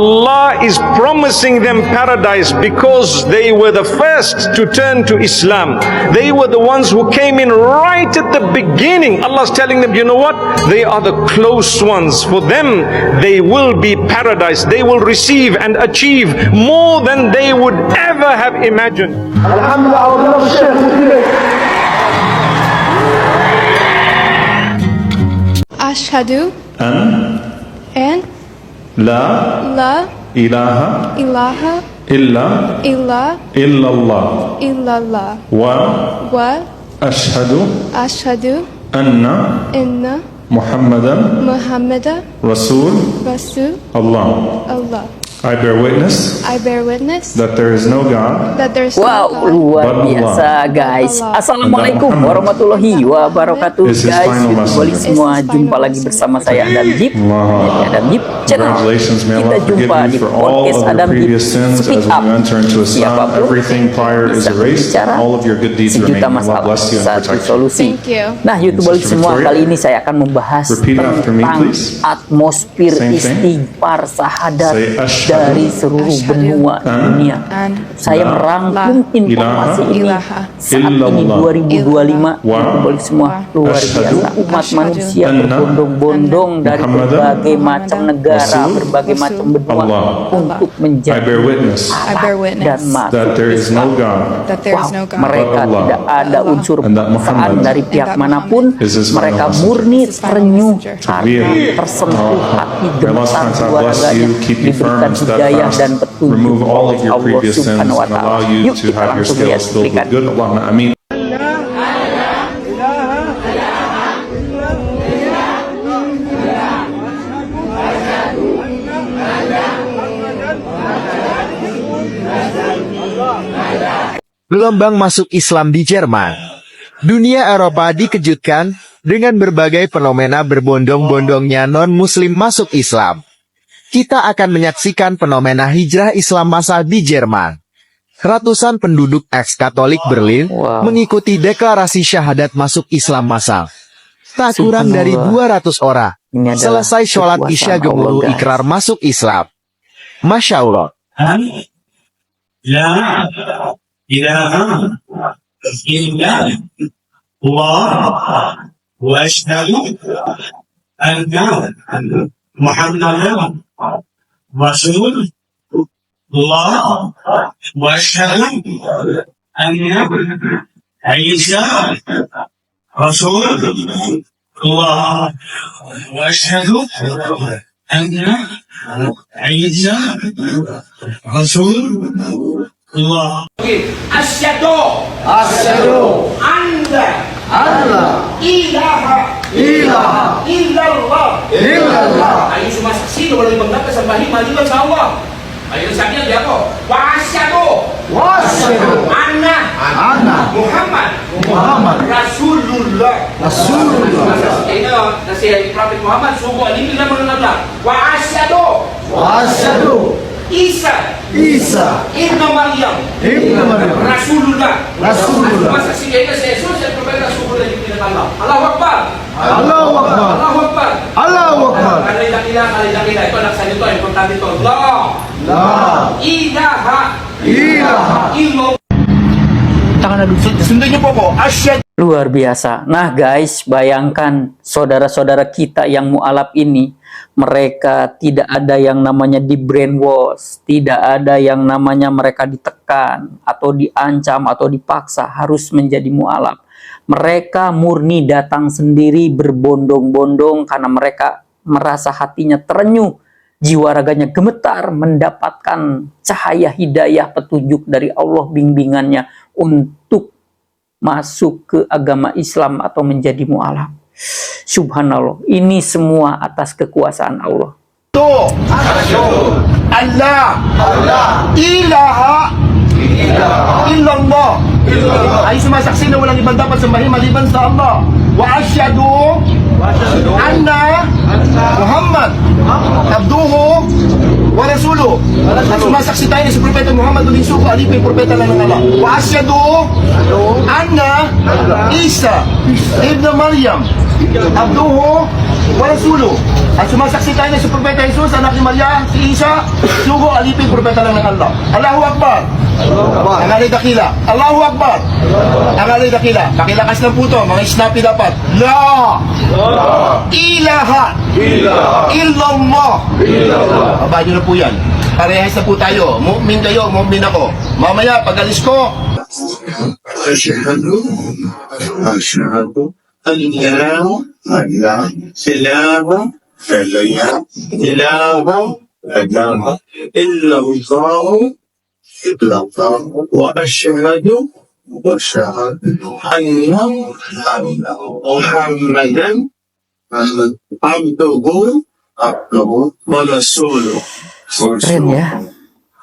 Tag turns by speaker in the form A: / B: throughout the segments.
A: Allah is promising them paradise because they were the first to turn to Islam. They were the ones who came in right at the beginning. Allah's telling them, you know what? They are the close ones. For them, they will be paradise. They will receive and achieve more than they would ever have imagined.
B: Ashhadu an
C: La ilaha illallah wa ashhadu anna Muhammadan Rasul Allah. I bear witness that there is no God.
D: Wow, luar biasa guys. Assalamualaikum warahmatullahi wabarakatuh guys. Kembali semua, jumpa lagi bersama saya Adam Yip dari Adam Yip Channel. Kita jumpa di podcast Adam Yip Speak Up. Siapapun bisa berbicara, sejuta masalah satu solusi. Nah, YouTuber semua, kali ini saya akan membahas tentang atmosfer istighfar sahadat dari seluruh benua dunia. Saya merangkum informasi ini saat ini 2025. Boleh semua, luar biasa. Umat manusia berbondong-bondong dari berbagai macam negara, berbagai macam benua untuk menjadi dan masuk Islam. Mereka tidak ada unsur paksaan dari pihak manapun. Mereka murni terenyuh, tersentuh hati, gemetar keluarganya, diberikan hidayah dan petunjuk oleh Allah Subhanahu wa Ta'ala. Yuk kita langsung lihat cuplikan.
E: Gelombang masuk Islam di Jerman. Dunia Eropa dikejutkan dengan berbagai fenomena berbondong-bondongnya non-muslim masuk Islam. Kita akan menyaksikan fenomena hijrah Islam massal di Jerman. Ratusan penduduk eks-Katolik Berlin mengikuti deklarasi syahadat masuk Islam massal. Tak kurang dari 200 orang selesai sholat Isya gemuruh ikrar masuk Islam. Masya Allah.
F: La ilaha illallah wa ashhadu anna Muhammadan Rasul Allah wa ashhadu anna Isa Rasul Allah wa ashhadu anna Isa Rasul Allah.
G: Asyhadu anna ilaha illallah. Ayo semua saksi kalau dibanggakan sampai maju ke Allah. Ayo saksinya dia kok. Wa asyhadu anna Muhammad Rasulullah. Ini nasi Prophet Muhammad sungguh ini bila mengenal. Wa asyhadu Isa Ibnu Maryam Rasulullah. Masa sih kita Yesus yang berbeda Rasulullah di Allah. Allahu Akbar. Kalau tidak itu anak saya itu yang pertama itu La ilaha illallah. Sundanya pokok asyhadu.
D: Luar biasa. Nah guys, bayangkan saudara-saudara kita yang mu'alaf ini, mereka tidak ada yang namanya di brainwash, tidak ada yang namanya mereka ditekan atau diancam atau dipaksa harus menjadi mu'alaf. Mereka murni datang sendiri berbondong-bondong karena mereka merasa hatinya terenyuh, jiwa raganya gemetar mendapatkan cahaya hidayah petunjuk dari Allah, bimbingannya untuk masuk ke agama Islam atau menjadi mu'alaf. Subhanallah, ini semua atas kekuasaan Allah.
G: Allah ilaha illallah. Ay semua saksi na walang ibang dapat sambahin maliban sa Allah. Wa asyhadu anna Muhammad abduhu wa rasuluh. Sumasaksi tayo ni si Propeta Muhammad uling suko, alipin propeta lang ng Allah. Wa asyhadu anna Isa Ibnu Maryam abduhu wa rasuluh. At sumasaksi tayo na si Propeta Jesus, anak ni Maria, si Isa, sugo alipin propeta lang ng Allah. Allahu Akbar. Ang alay dakila. Allahu Akbar. Ang alay dakila. Pakilakas ng puto, mga snappy dapat. La ilaha illallah. Babay nyo na po yan. Parehas na po tayo. Mu'min kayo, mu'min ako. Mamaya, pag alis ko,
F: Asyhadu an la ilaha illallah wa asyhadu anna Muhammadan abduhu wa rasuluh.
D: Keren ya.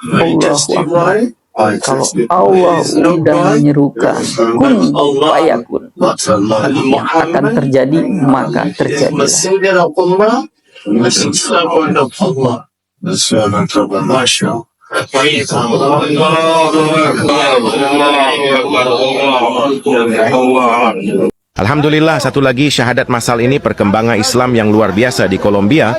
D: Allahu Akbar. Kalau Allah sudah menyerukan kun fayakun, yang akan terjadi maka terjadi.
H: Alhamdulillah, satu lagi syahadat masal ini perkembangan Islam yang luar biasa di Kolombia.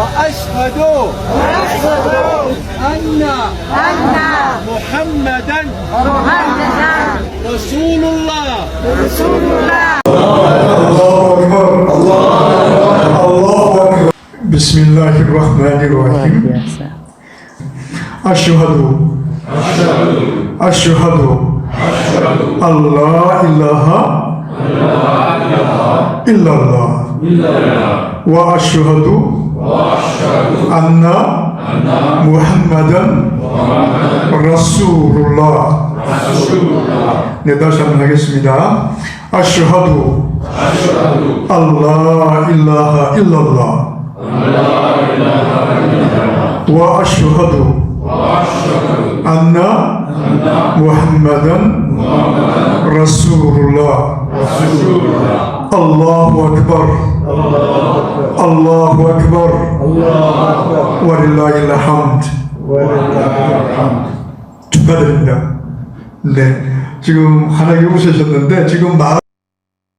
I: wa ashhadu anna Muhammadan Rasulullah.
J: Bismillahirrahmanirrahim. Asyhadu Allah ilaha illallah wa asyhadu anna Muhammadan Rasulullah. 네, 다시 한번 하겠습니다. 아슈하두 알라 일라하 일랄lah wa asyhadu anna Muhammadan Rasulullah. Allahu Akbar. Allahu Akbar. Walillahil hamd. 축하드립니다. 네, 지금 하나님 오셨는데 지금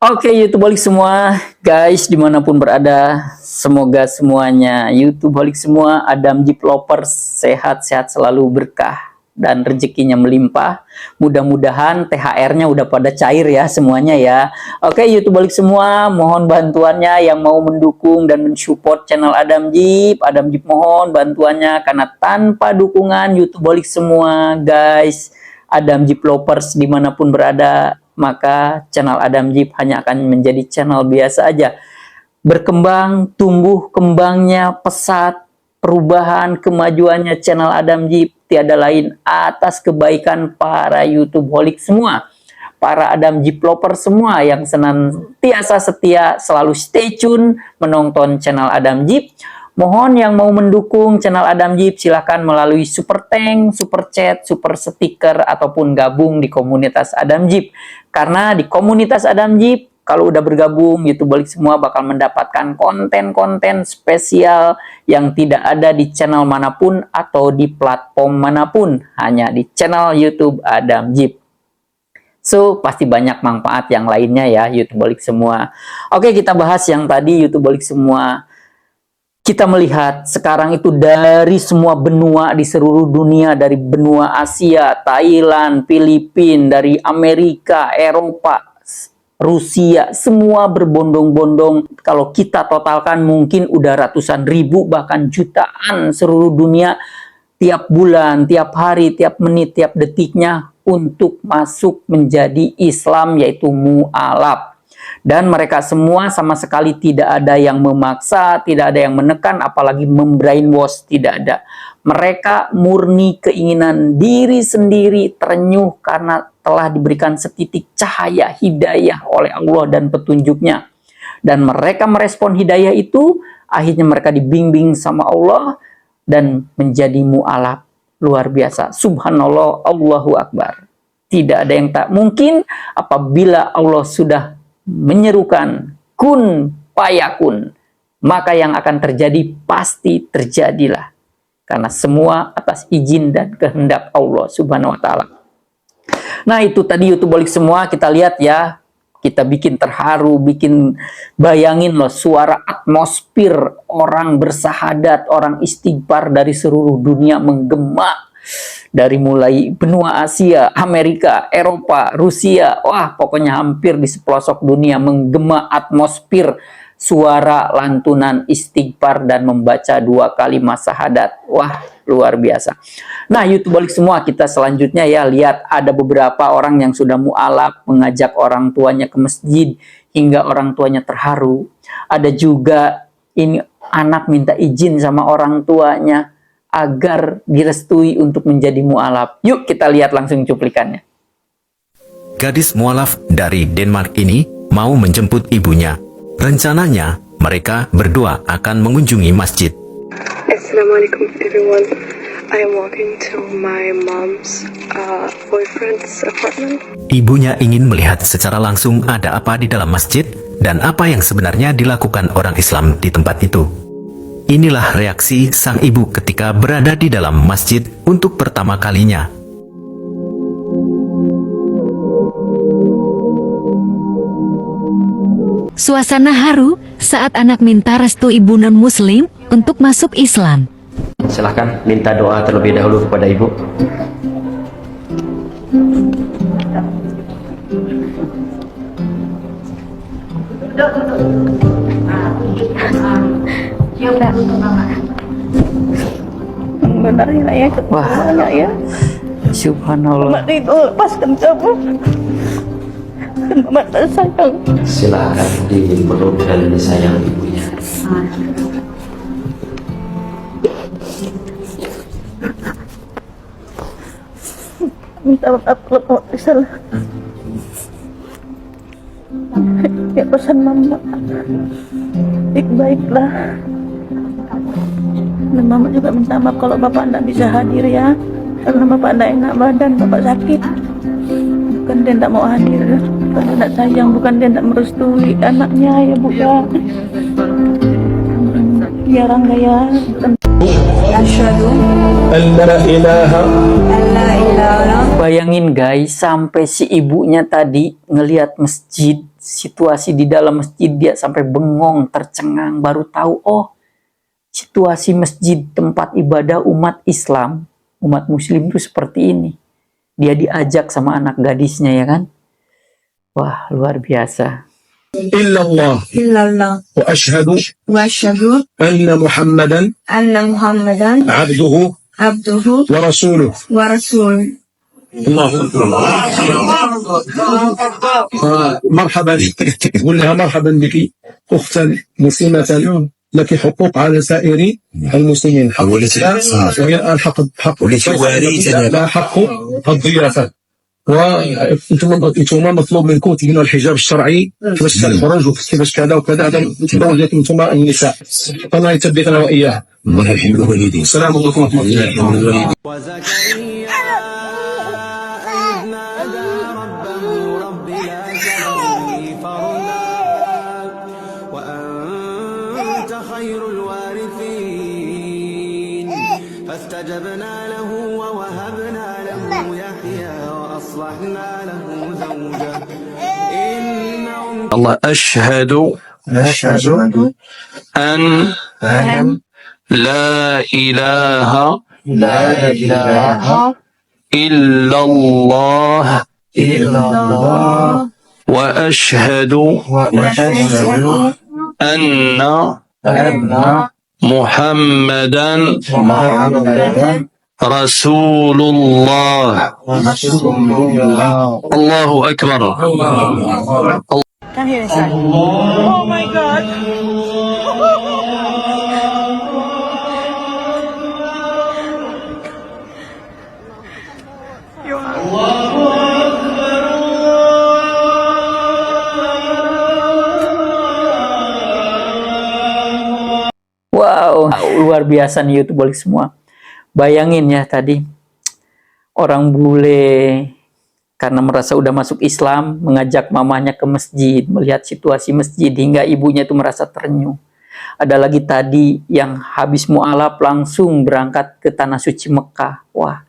D: Oke, YouTubeholik semua, guys, dimanapun berada, semoga semuanya YouTubeholik semua, Adam Jeep Lovers sehat-sehat selalu, berkah dan rezekinya melimpah. Mudah-mudahan THR-nya udah pada cair ya semuanya ya. Oke, YouTubeholik semua, mohon bantuannya yang mau mendukung dan mensupport channel Adam Jeep mohon bantuannya, karena tanpa dukungan YouTubeholik semua, guys, Adam Jeep Lovers dimanapun berada, maka channel Adam Jeep hanya akan menjadi channel biasa aja. Berkembang, tumbuh kembangnya, pesat, perubahan, kemajuannya channel Adam Jeep tiada lain atas kebaikan para YouTubeholik semua, para Adam Jeep Lovers semua yang senantiasa setia selalu stay tune menonton channel Adam Jeep. Mohon yang mau mendukung channel Adam Jeep silahkan melalui super thank, super chat, super stiker, ataupun gabung di komunitas Adam Jeep. Karena di komunitas Adam Jeep, kalau udah bergabung, YouTubeholik semua bakal mendapatkan konten-konten spesial yang tidak ada di channel manapun atau di platform manapun, hanya di channel YouTube Adam Jeep. So, pasti banyak manfaat yang lainnya ya, YouTubeholik semua. Oke, kita bahas yang tadi, YouTubeholik semua. Kita melihat sekarang itu dari semua benua di seluruh dunia, dari benua Asia, Thailand, Filipina, dari Amerika, Eropa, Rusia, semua berbondong-bondong. Kalau kita totalkan mungkin udah ratusan ribu, bahkan jutaan seluruh dunia tiap bulan, tiap hari, tiap menit, tiap detiknya untuk masuk menjadi Islam, yaitu mu'alaf. Dan mereka semua sama sekali tidak ada yang memaksa, tidak ada yang menekan, apalagi membrainwash, tidak ada. Mereka murni keinginan diri sendiri, terenyuh karena telah diberikan setitik cahaya hidayah oleh Allah dan petunjuknya. Dan mereka merespon hidayah itu, akhirnya mereka dibimbing sama Allah dan menjadi mu'alaf. Luar biasa. Subhanallah, Allahu Akbar. Tidak ada yang tak mungkin apabila Allah sudah menyerukan kun fayakun, maka yang akan terjadi pasti terjadilah. Karena semua atas izin dan kehendak Allah Subhanahu wa Ta'ala. Nah, itu tadi YouTubeolik semua, kita lihat ya, kita bikin terharu, bikin bayangin loh suara atmosfer orang bersahadat, orang istighfar dari seluruh dunia menggema. Dari mulai benua Asia, Amerika, Eropa, Rusia, wah pokoknya hampir di sepelosok dunia menggema atmosfer suara lantunan istighfar dan membaca 2 kalimat syahadat. Wah, luar biasa. Nah, YouTubeolik semua, kita selanjutnya ya lihat ada beberapa orang yang sudah mu'alaf mengajak orang tuanya ke masjid hingga orang tuanya terharu. Ada juga ini anak minta izin sama orang tuanya agar direstui untuk menjadi mu'alaf. Yuk kita lihat langsung cuplikannya.
K: Gadis mu'alaf dari Denmark ini mau menjemput ibunya. Rencananya, mereka berdua akan mengunjungi masjid.
B: Assalamualaikum everyone. I am walking to my mom's boyfriend's apartment.
K: Ibunya ingin melihat secara langsung ada apa di dalam masjid dan apa yang sebenarnya dilakukan orang Islam di tempat itu. Inilah reaksi sang ibu ketika berada di dalam masjid untuk pertama kalinya.
L: Suasana haru saat anak minta restu ibu non-muslim untuk masuk Islam.
M: Silahkan minta doa terlebih dahulu kepada ibu.
B: Benar ya,
D: wah
B: ya.
D: Subhanallah.
B: Itu lepaskan kamu. Mama tak sayang.
M: Silahkan dipeluk dan disayang ibunya.
B: Minta maaf kalau salah. Ya pesan mama, baik-baiklah. Dan mama juga minta maaf kalau bapak tidak bisa hadir ya, karena bapak tidak enak badan, bapak sakit. Bukan dia tidak mau hadir, bukan dia tidak sayang, bukan dia tidak merestui anaknya ya bu ya. Ya Rangga ya.
D: Bayangin guys, sampai si ibunya tadi ngelihat masjid, situasi di dalam masjid dia sampai bengong, tercengang, baru tahu oh situasi masjid tempat ibadah umat Islam, umat muslim itu seperti ini. Dia diajak sama anak gadisnya ya kan. Wah, luar biasa.
F: Illallah wa ashhadu anna Muhammadan abduhu wa rasuluh. الله مرحبا قل لها مرحبا بك أختا مسلمة لك حقوق على سائر المسلمين حق الإسلام وهي الحق لا حق الضيافة وانتم مطلوب منكم تبينوا الحجاب الشرعي كيفاش الخروج وكيفاش كذا وكذا هذا زوجاتكم انتم النساء الله يثبتنا واياها السلام عليكم ورحمه الله وبركاته.
I: فاستجبنا له ووهبنا له يحيى وأصلحنا له زوجه إنهم
F: الله أشهد أن لا إله إلا الله وأشهد أن محمدا رسول الله. الله أكبر.
B: Come here inside. Oh my God.
D: Wow, luar biasa nih YouTubeolik semua. Bayangin ya tadi, orang bule karena merasa udah masuk Islam, mengajak mamanya ke masjid, melihat situasi masjid, hingga ibunya itu merasa terenyuh. Ada lagi tadi yang habis mu'alaf langsung berangkat ke Tanah Suci Mekah. Wah,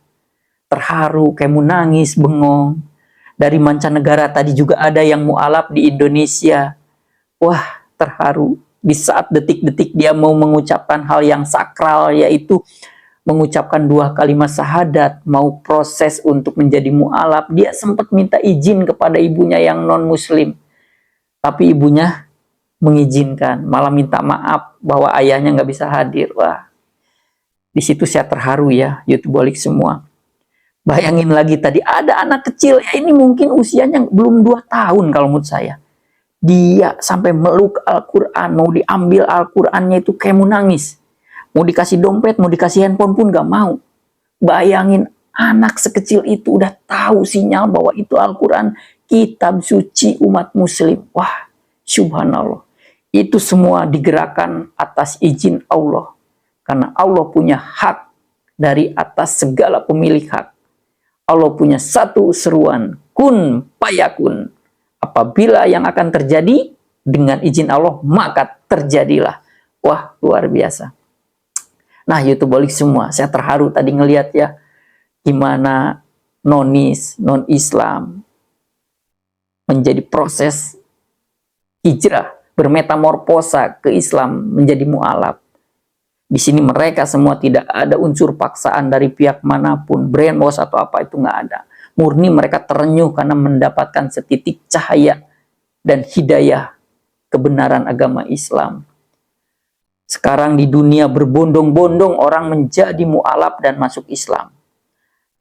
D: terharu, kayak mau nangis, bengong. Dari mancanegara tadi juga ada yang mu'alaf di Indonesia. Wah, terharu. Di saat detik-detik dia mau mengucapkan hal yang sakral, yaitu mengucapkan 2 kalimat syahadat, mau proses untuk menjadi mu'alaf, dia sempat minta izin kepada ibunya yang non-muslim. Tapi ibunya mengizinkan, malah minta maaf bahwa ayahnya nggak bisa hadir. Wah, di situ saya terharu ya, YouTubeolik semua. Bayangin lagi tadi, ada anak kecil, ya ini mungkin usianya belum 2 tahun kalau menurut saya. Dia sampai meluk Al-Quran, mau diambil Al-Qurannya itu kayak mau nangis. Mau dikasih dompet, mau dikasih handphone pun gak mau. Bayangin anak sekecil itu udah tahu sinyal bahwa itu Al-Quran, kitab suci umat muslim. Wah, subhanallah. Itu semua digerakkan atas izin Allah. Karena Allah punya hak dari atas segala pemilik hak. Allah punya satu seruan, kun payakun. Apabila yang akan terjadi dengan izin Allah, maka terjadilah. Wah, luar biasa. Nah, YouTubeolik semua, saya terharu tadi ngelihat ya, gimana nonis, non-Islam menjadi proses hijrah, bermetamorfosa ke Islam menjadi mu'alaf. Di sini mereka semua tidak ada unsur paksaan dari pihak manapun, brainwash atau apa itu nggak ada. Murni mereka terenyuh karena mendapatkan setitik cahaya dan hidayah kebenaran agama Islam. Sekarang di dunia berbondong-bondong orang menjadi mu'alaf dan masuk Islam.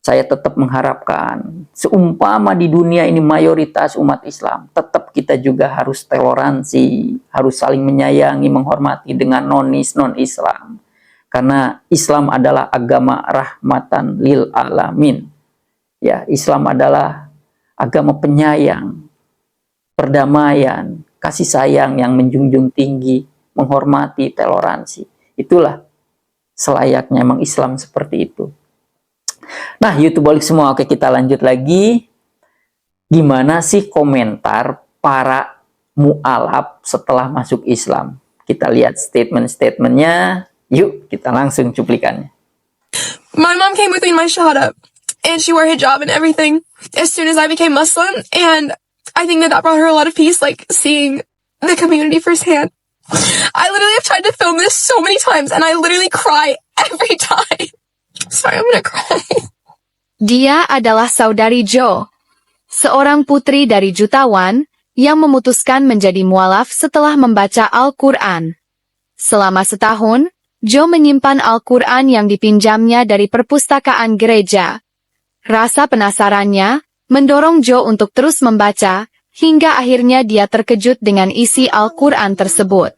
D: Saya tetap mengharapkan, seumpama di dunia ini mayoritas umat Islam, tetap kita juga harus toleransi, harus saling menyayangi, menghormati dengan nonis, non-Islam. Karena Islam adalah agama rahmatan lil alamin. Ya, Islam adalah agama penyayang, perdamaian, kasih sayang yang menjunjung tinggi, menghormati, toleransi. Itulah selayaknya emang Islam seperti itu. Nah, YouTubeolik semua, oke kita lanjut lagi. Gimana sih komentar para mu'alaf setelah masuk Islam? Kita lihat statement-statementnya. Yuk, kita langsung cuplikannya.
N: My mom came with me in my shahada, and she wore hijab and everything as soon as I became Muslim, and I think that brought her a lot of peace, like seeing the community firsthand. I literally have tried to film this so many times, and I literally cry every time. Sorry, I'm gonna cry.
L: Dia adalah saudari Jo, seorang putri dari jutawan yang memutuskan menjadi mualaf setelah membaca Al-Quran. Selama setahun, Jo menyimpan Al-Quran yang dipinjamnya dari perpustakaan gereja. Rasa penasarannya mendorong Jo untuk terus membaca, hingga akhirnya dia terkejut dengan isi Al-Quran tersebut.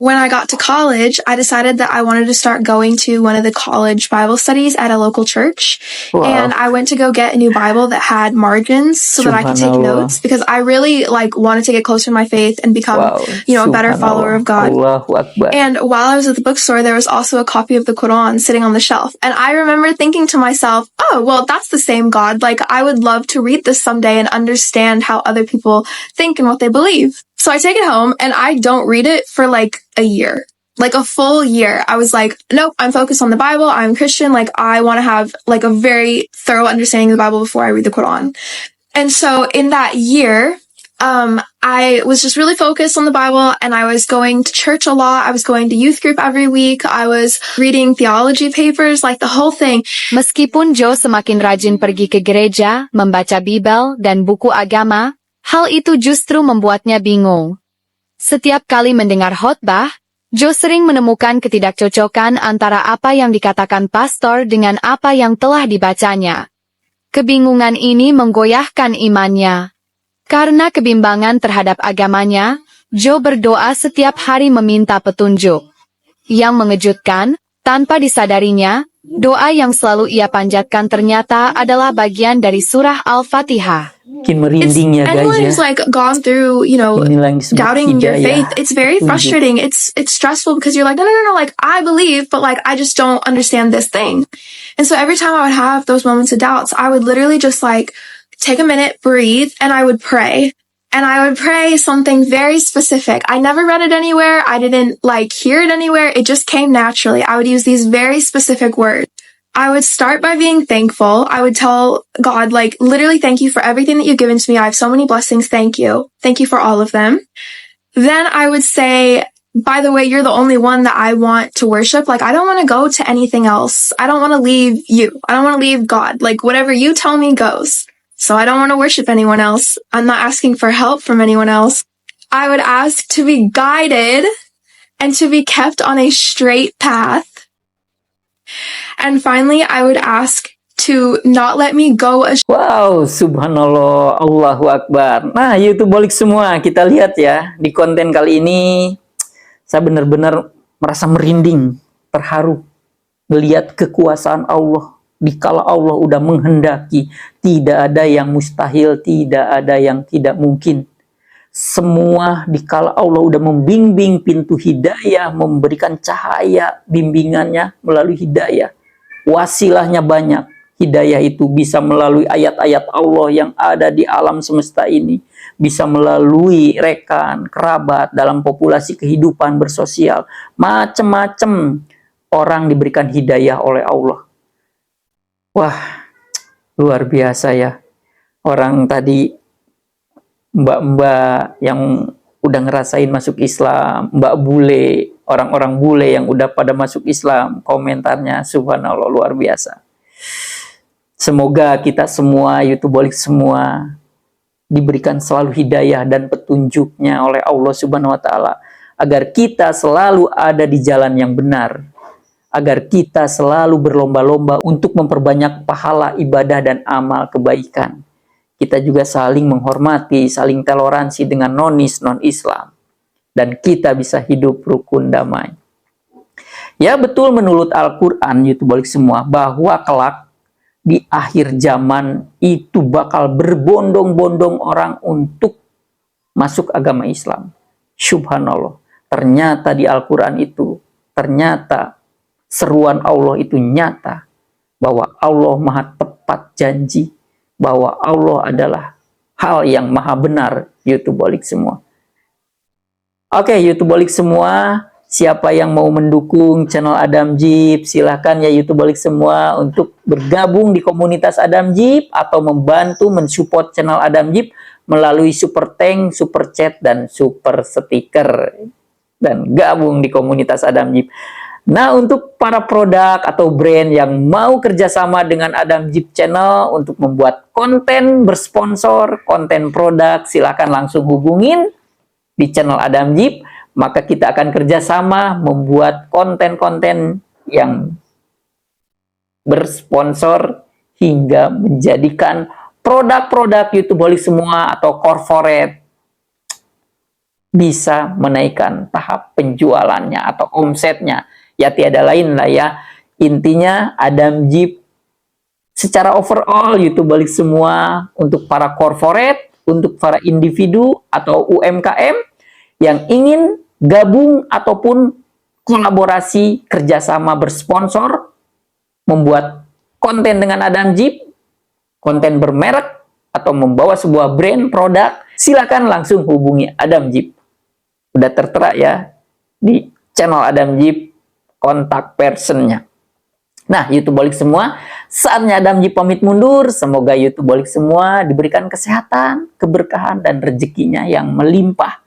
N: When I got to college, I decided that I wanted to start going to one of the college Bible studies at a local church. Wow. And I went to go get a new Bible that had margins so that I could take notes, because I really wanted to get closer to my faith and become, a better follower of God. And while I was at the bookstore, there was also a copy of the Quran sitting on the shelf. And I remember thinking to myself, oh, well, that's the same God. Like, I would love to read this someday and understand how other people think and what they believe. So I take it home and I don't read it for a year, a full year. I was like, nope, I'm focused on the Bible. I'm Christian. I want to have a very thorough understanding of the Bible before I read the Quran. And so in that year, I was just really focused on the Bible, and I was going to church a lot. I was going to youth group every week. I was reading theology papers, the whole thing.
L: Meskipun Jo semakin rajin pergi ke gereja, membaca Bible dan buku agama, hal itu justru membuatnya bingung. Setiap kali mendengar khotbah, Jo sering menemukan ketidakcocokan antara apa yang dikatakan pastor dengan apa yang telah dibacanya. Kebingungan ini menggoyahkan imannya. Karena kebimbangan terhadap agamanya, Jo berdoa setiap hari meminta petunjuk. Yang mengejutkan, tanpa disadarinya, doa yang selalu ia panjatkan ternyata adalah bagian dari surah Al-Fatihah.
D: Merinding ya guys,
N: anyone who's gone through, doubting your faith, it's very frustrating. It's stressful because you're no, I believe, but I just don't understand this thing. And so every time I would have those moments of doubts, I would literally just take a minute, breathe, and I would pray. and I would pray something very specific. I never read it anywhere. I didn't hear it anywhere. It just came naturally. I would use these very specific words. I would start by being thankful. I would tell God, literally, thank you for everything that you've given to me. I have so many blessings. Thank you. Thank you for all of them. Then I would say, by the way, you're the only one that I want to worship. I don't want to go to anything else. I don't want to leave you. I don't want to leave God. Whatever you tell me goes. So I don't want to worship anyone else. I'm not asking for help from anyone else. I would ask to be guided and to be kept on a straight path. And finally, I would ask to not let me go astray.
D: Wow, subhanallah, Allahu Akbar. Nah, YouTubeolik semua, kita lihat ya, di konten kali ini, saya benar-benar merasa merinding, terharu, melihat kekuasaan Allah. Dikala Allah udah menghendaki, tidak ada yang mustahil, tidak ada yang tidak mungkin. Semua dikala Allah udah membimbing pintu hidayah, memberikan cahaya bimbingannya melalui hidayah. Wasilahnya banyak. Hidayah itu bisa melalui ayat-ayat Allah yang ada di alam semesta ini. Bisa melalui rekan, kerabat, dalam populasi kehidupan bersosial. Macam-macam orang diberikan hidayah oleh Allah. Wah, luar biasa ya. Orang tadi, mbak-mbak yang udah ngerasain masuk Islam, mbak bule, orang-orang bule yang udah pada masuk Islam, komentarnya subhanallah luar biasa. Semoga kita semua, YouTubeolik semua, diberikan selalu hidayah dan petunjuknya oleh Allah Subhanahu wa Ta'ala, agar kita selalu ada di jalan yang benar, agar kita selalu berlomba-lomba untuk memperbanyak pahala ibadah dan amal kebaikan. Kita juga saling menghormati, saling toleransi dengan non-Islam, dan kita bisa hidup rukun damai. Ya betul, menurut Al-Quran, YouTubeolik semua, bahwa kelak di akhir zaman itu bakal berbondong-bondong orang untuk masuk agama Islam. Subhanallah. Ternyata di Al-Quran itu, ternyata seruan Allah itu nyata. Bahwa Allah maha tepat janji. Bahwa Allah adalah hal yang maha benar. YouTubeolik semua. Oke, YouTubeolik semua. Siapa yang mau mendukung channel Adam Jeep, silahkan ya YouTubeolik semua untuk bergabung di komunitas Adam Jeep atau membantu mensupport channel Adam Jeep melalui super thank, super chat, dan super stiker. Dan gabung di komunitas Adam Jeep. Nah, untuk para produk atau brand yang mau kerjasama dengan Adam Jeep Channel untuk membuat konten bersponsor, konten produk, silahkan langsung hubungin di channel Adam Jeep. Maka kita akan kerjasama membuat konten-konten yang bersponsor hingga menjadikan produk-produk YouTubeolik semua atau corporate bisa menaikkan tahap penjualannya atau omsetnya. Ya tiada lain lah ya. Intinya Adam Jeep secara overall YouTubeolik semua untuk para corporate, untuk para individu atau UMKM yang ingin gabung ataupun kolaborasi kerjasama bersponsor, membuat konten dengan Adam Jeep, konten bermerek, atau membawa sebuah brand produk, silakan langsung hubungi Adam Jeep. Udah tertera ya di channel Adam Jeep kontak personnya. Nah, YouTubeolik semua, saatnya Adam Jeep pamit mundur. Semoga YouTubeolik semua diberikan kesehatan, keberkahan, dan rezekinya yang melimpah.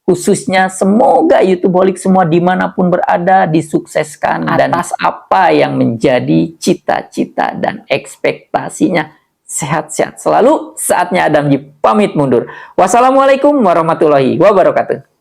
D: Khususnya semoga YouTubeolik semua dimanapun berada disukseskan atas apa yang menjadi cita-cita dan ekspektasinya. Sehat-sehat selalu. Saatnya Adam Jeep pamit mundur. Wassalamualaikum warahmatullahi wabarakatuh.